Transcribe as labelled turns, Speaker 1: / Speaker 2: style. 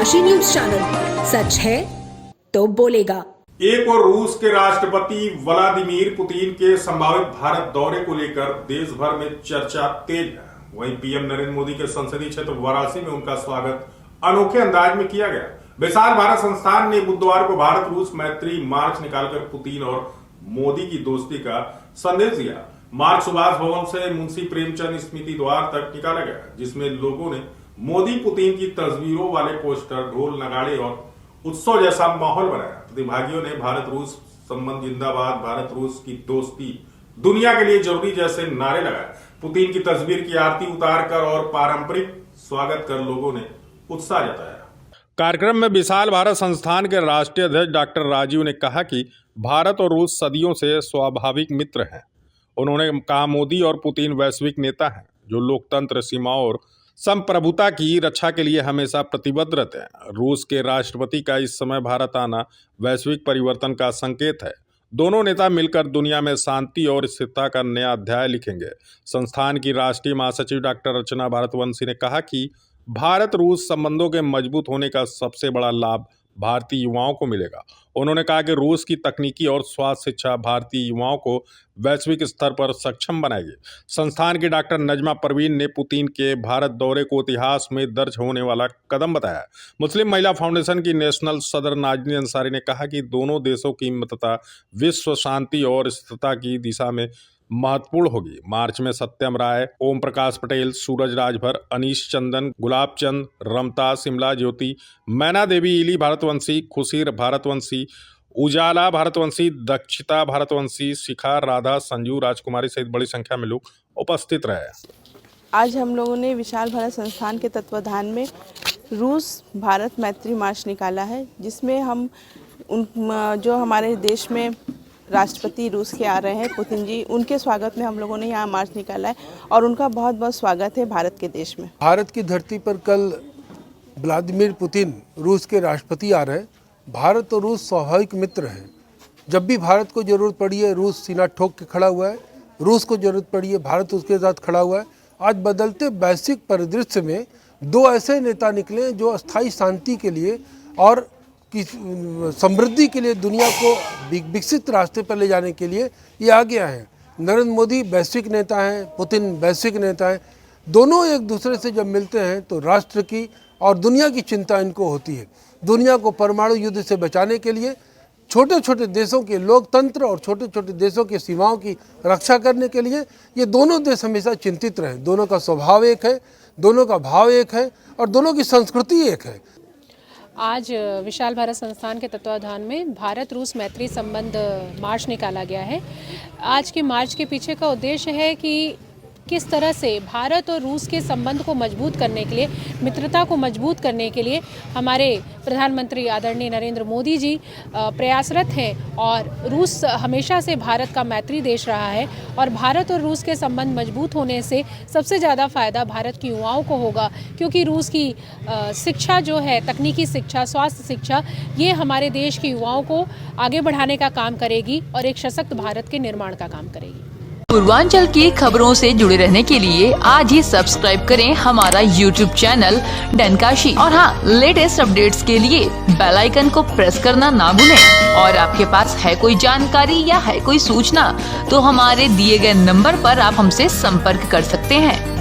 Speaker 1: Kashi news channel, सच है तो बोलेगा।
Speaker 2: एक और रूस के राष्ट्रपति व्लादिमीर पुतिन के संभावित भारत दौरे को लेकर देश भर में चर्चा तेज है। वहीं पीएम नरेंद्र मोदी के संसदीय क्षेत्र वाराणसी में उनका स्वागत अनोखे अंदाज में किया गया। विशाल भारत संस्थान ने बुधवार को भारत रूस मैत्री मार्च निकालकर पुतिन और मोदी की दोस्ती का संदेश दिया। मार्च सुभाष भवन से मुंशी प्रेमचंद स्मृति द्वार तक निकाला गया, जिसमें लोगों ने मोदी पुतिन की तस्वीरों वाले पोस्टर, ढोल नगाड़े और उत्सव जैसा माहौल बनाया। प्रतिभागियों ने भारत रूस संबंध जिंदाबाद, भारत रूस की दोस्ती दुनिया के लिए जरूरी जैसे नारे लगाए। पुतिन की तस्वीर की आरती उतारकर और पारंपरिक स्वागत कर लोगों ने उत्साह जताया। कार्यक्रम में विशाल भारत संस्थान के राष्ट्रीय अध्यक्ष डॉक्टर राजीव ने कहा कि भारत और रूस सदियों से स्वाभाविक मित्र हैं। उन्होंने कहा, मोदी और पुतिन वैश्विक नेता हैं जो लोकतंत्र, सीमाओं और संप्रभुता की रक्षा के लिए हमेशा प्रतिबद्ध रहते हैं। रूस के राष्ट्रपति का इस समय भारत आना वैश्विक परिवर्तन का संकेत है। दोनों नेता मिलकर दुनिया में शांति और स्थिरता का नया अध्याय लिखेंगे। संस्थान की राष्ट्रीय महासचिव डॉक्टर रचना भारतवंशी ने कहा कि भारत रूस संबंधों के मजबूत होने का सबसे बड़ा लाभ भारतीय युवाओं को मिलेगा। उन्होंने कहा कि रूस की तकनीकी और स्वास्थ्य शिक्षा भारतीय युवाओं को वैश्विक स्तर पर सक्षम बनाएगी। संस्थान की डॉक्टर नजमा परवीन ने पुतिन के भारत दौरे को इतिहास में दर्ज होने वाला कदम बताया। मुस्लिम महिला फाउंडेशन की नेशनल सदर नाजनी अंसारी ने कहा कि दोनों देशों की मित्रता विश्व शांति और स्थिरता की दिशा में महत्वपूर्ण होगी। मार्च में सत्यम राय, ओम प्रकाश पटेल, सूरज राजभर, अनीश चंदन, गुलाब चंद, रमता, शिमला ज्योति, मैना देवी, इली भारतवंशी, खुशीर भारतवंशी, उजाला भारतवंशी, दक्षिता भारतवंशी, शिखा, राधा, संजू, राजकुमारी सहित बड़ी संख्या में लोग उपस्थित रहे।
Speaker 3: आज हम लोगों ने विशाल भारत संस्थान के तत्वाधान में रूस भारत मैत्री मार्च निकाला है, जिसमें हम जो हमारे देश में राष्ट्रपति रूस के आ रहे हैं पुतिन जी, उनके स्वागत में हम लोगों ने यहाँ मार्च निकाला है और उनका बहुत बहुत स्वागत है भारत के देश में।
Speaker 4: भारत की धरती पर कल व्लादिमीर पुतिन रूस के राष्ट्रपति आ रहे हैं। भारत और रूस स्वाभाविक मित्र हैं। जब भी भारत को जरूरत पड़ी है रूस सीना ठोक के खड़ा हुआ है, रूस को जरूरत पड़ी है भारत उसके साथ खड़ा हुआ है। आज बदलते वैश्विक परिदृश्य में दो ऐसे नेता निकले हैं जो अस्थायी शांति के लिए और की समृद्धि के लिए दुनिया को विकसित रास्ते पर ले जाने के लिए ये आगे आए हैं। नरेंद्र मोदी वैश्विक नेता हैं, पुतिन वैश्विक नेता हैं। दोनों एक दूसरे से जब मिलते हैं तो राष्ट्र की और दुनिया की चिंता इनको होती है। दुनिया को परमाणु युद्ध से बचाने के लिए छोटे छोटे देशों के लोकतंत्र और छोटे छोटे देशों की सीमाओं की रक्षा करने के लिए ये दोनों देश हमेशा चिंतित रहे। दोनों का स्वभाव एक है, दोनों का भाव एक है और दोनों की संस्कृति एक है।
Speaker 5: आज विशाल भारत संस्थान के तत्वाधान में भारत रूस मैत्री संबंध मार्च निकाला गया है। आज के मार्च के पीछे का उद्देश्य है कि किस तरह से भारत और रूस के संबंध को मजबूत करने के लिए, मित्रता को मजबूत करने के लिए हमारे प्रधानमंत्री आदरणीय नरेंद्र मोदी जी प्रयासरत हैं और रूस हमेशा से भारत का मैत्री देश रहा है और भारत और रूस के संबंध मजबूत होने से सबसे ज़्यादा फ़ायदा भारत की युवाओं को होगा, क्योंकि रूस की शिक्षा जो है, तकनीकी शिक्षा, स्वास्थ्य शिक्षा, ये हमारे देश के युवाओं को आगे बढ़ाने का काम करेगी और एक सशक्त भारत के निर्माण का काम करेगी।
Speaker 6: पूर्वांचल की खबरों से जुड़े रहने के लिए आज ही सब्सक्राइब करें हमारा YouTube चैनल डनकाशी और हाँ, लेटेस्ट अपडेट्स के लिए बेल आइकन को प्रेस करना ना भूलें। और आपके पास है कोई जानकारी या है कोई सूचना तो हमारे दिए गए नंबर पर आप हमसे संपर्क कर सकते हैं।